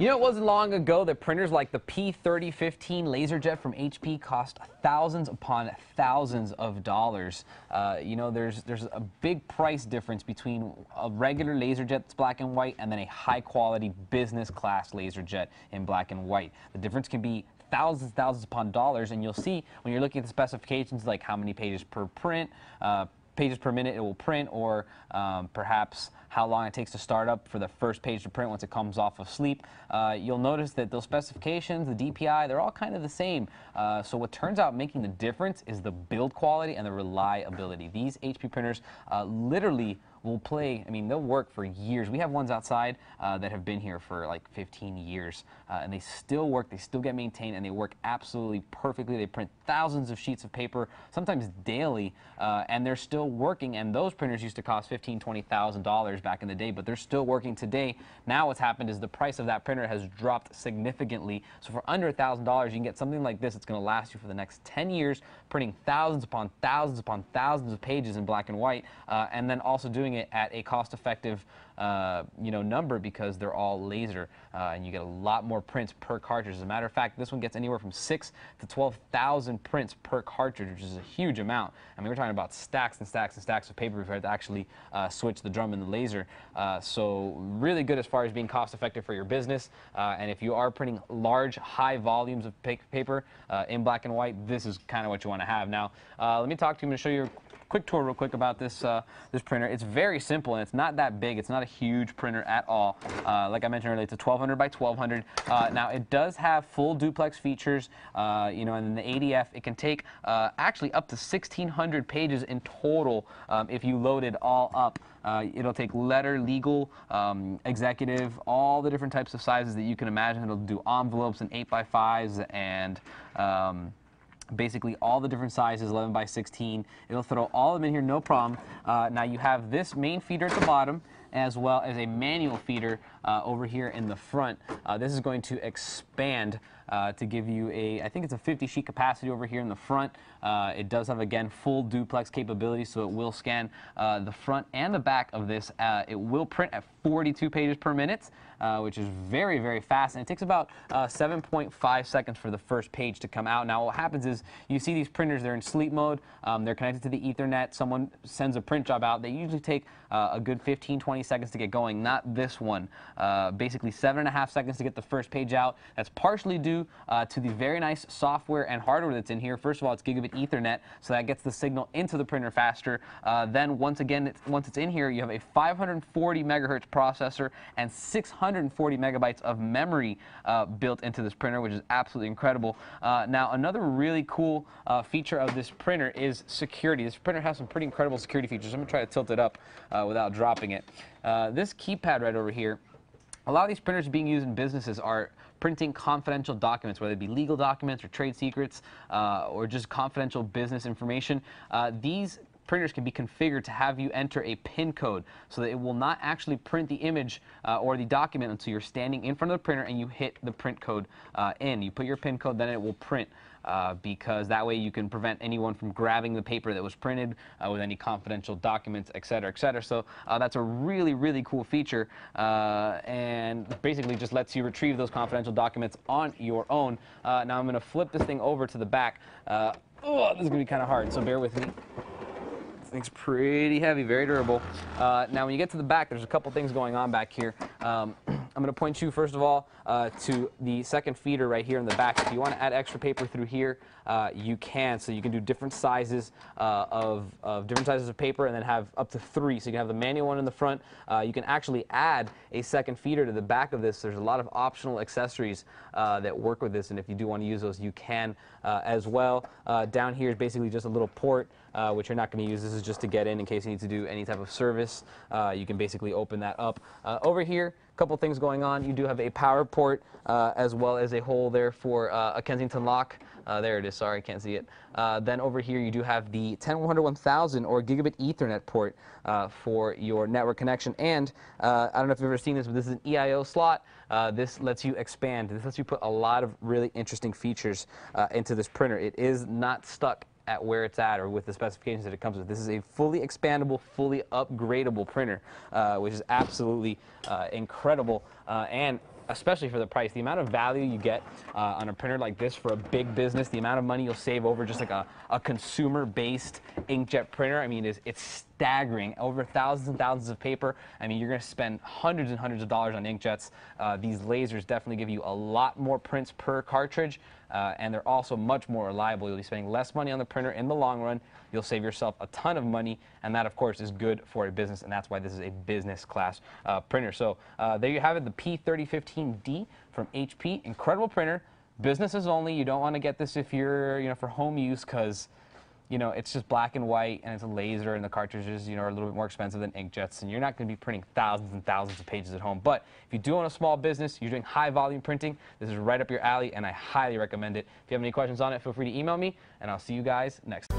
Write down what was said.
You know, it wasn't long ago that printers like the P3015 laserjet from HP cost thousands upon thousands of dollars. You know, there's a big price difference between a regular laserjet that's black and white and then a high-quality business-class laserjet in black and white. The difference can be thousands upon dollars, and you'll see when you're looking at the specifications, like how many pages per print, pages per minute it will print, or perhaps how long it takes to start up for the first page to print once it comes off of sleep. You'll notice that those specifications, the DPI, they're all kind of the same. So what turns out making the difference is the build quality and the reliability. These HP printers literally will play, I mean, they'll work for years. We have ones outside that have been here for like 15 years, and they still work, they still get maintained, and they work absolutely perfectly. They print thousands of sheets of paper, sometimes daily, and they're still working, and those printers used to cost $15,000, $20,000 back in the day, but they're still working today. Now what's happened is the price of that printer has dropped significantly, so for under $1,000, you can get something like this. It's going to last you for the next 10 years, printing thousands upon thousands of pages in black and white, and then also doing it at a cost-effective number, because they're all laser, and you get a lot more prints per cartridge. As a matter of fact, this one gets anywhere from 6,000 to 12,000 prints per cartridge, which is a huge amount. I mean, we're talking about stacks and stacks and stacks of paper if you had to actually switch the drum and the laser. So really good as far as being cost-effective for your business. And if you are printing large, high volumes of paper in black and white, this is kind of what you want to have. Now, let me talk to you. I'm going to show you quick tour real quick about this this printer. It's very simple, and it's not that big. It's not a huge printer at all. Like I mentioned earlier, it's a 1200 by 1200. Now it does have full duplex features, you know, and in the ADF it can take actually up to 1,600 pages in total if you load it all up. It'll take letter, legal, executive, all the different types of sizes that you can imagine. It'll do envelopes and 8x5s and basically all the different sizes, 11 by 16. It'll throw all of them in here, no problem. Now you have this main feeder at the bottom, as well as a manual feeder over here in the front. This is going to expand to give you I think it's a 50 sheet capacity over here in the front. It does have, again, full duplex capability, so it will scan the front and the back of this. It will print at 42 pages per minute, which is very fast, and it takes about 7.5 seconds for the first page to come out. Now what happens is you see these printers, they're in sleep mode, they're connected to the Ethernet, someone sends a print job out, they usually take a good 15-20 seconds to get going. Not this one. Basically 7.5 seconds to get the first page out. That's partially due to the very nice software and hardware that's in here. First of all, it's gigabit Ethernet, so that gets the signal into the printer faster. Then once it's in here, you have a 540 megahertz processor and 640 megabytes of memory built into this printer, which is absolutely incredible. Now, another really cool feature of this printer is security. This printer has some pretty incredible security features. I'm going to try to tilt it up without dropping it. This keypad right over here, a lot of these printers being used in businesses are printing confidential documents, whether it be legal documents or trade secrets or just confidential business information. These printers can be configured to have you enter a PIN code so that it will not actually print the image or the document until you're standing in front of the printer and you hit the print code in. You put your PIN code, then it will print. Because that way you can prevent anyone from grabbing the paper that was printed with any confidential documents, etc., etc. So that's a really cool feature, and basically just lets you retrieve those confidential documents on your own. Now I'm going to flip this thing over to the back. This is going to be kind of hard, so bear with me. This thing's pretty heavy, very durable. Now when you get to the back, there's a couple things going on back here. I'm going to point you, first of all, to the second feeder right here in the back. If you want to add extra paper through here, you can. So you can do different sizes of different sizes of paper, and then have up to 3. So you can have the manual one in the front. You can actually add a second feeder to the back of this. There's a lot of optional accessories that work with this, and if you do want to use those, you can as well. Down here is basically just a little port, which you're not going to use. This is just to get in case you need to do any type of service. You can basically open that up. Over here, a couple things going on. You do have a power port as well as a hole there for a Kensington lock. There it is. Sorry, I can't see it. Then over here you do have the 10100-1000 or gigabit Ethernet port for your network connection. And I don't know if you've ever seen this, but this is an EIO slot. This lets you expand. This lets you put a lot of really interesting features into this printer. It is not stuck at where it's at or with the specifications that it comes with. This is a fully expandable, fully upgradable printer, which is absolutely incredible. And especially for the price. The amount of value you get on a printer like this for a big business, the amount of money you'll save over just like a consumer-based inkjet printer, I mean, it's staggering. Over thousands and thousands of paper. I mean, you're going to spend hundreds and hundreds of dollars on inkjets. These lasers definitely give you a lot more prints per cartridge, and they're also much more reliable. You'll be spending less money on the printer in the long run. You'll save yourself a ton of money, and that, of course, is good for a business, and that's why this is a business class printer. So there you have it, the P3015D from HP. Incredible printer, businesses only. You don't want to get this if you're, for home use, because it's just black and white, and it's a laser, and the cartridges, are a little bit more expensive than inkjets, and you're not going to be printing thousands and thousands of pages at home. But if you do own a small business, you're doing high volume printing, this is right up your alley, and I highly recommend it. If you have any questions on it, feel free to email me, and I'll see you guys next time.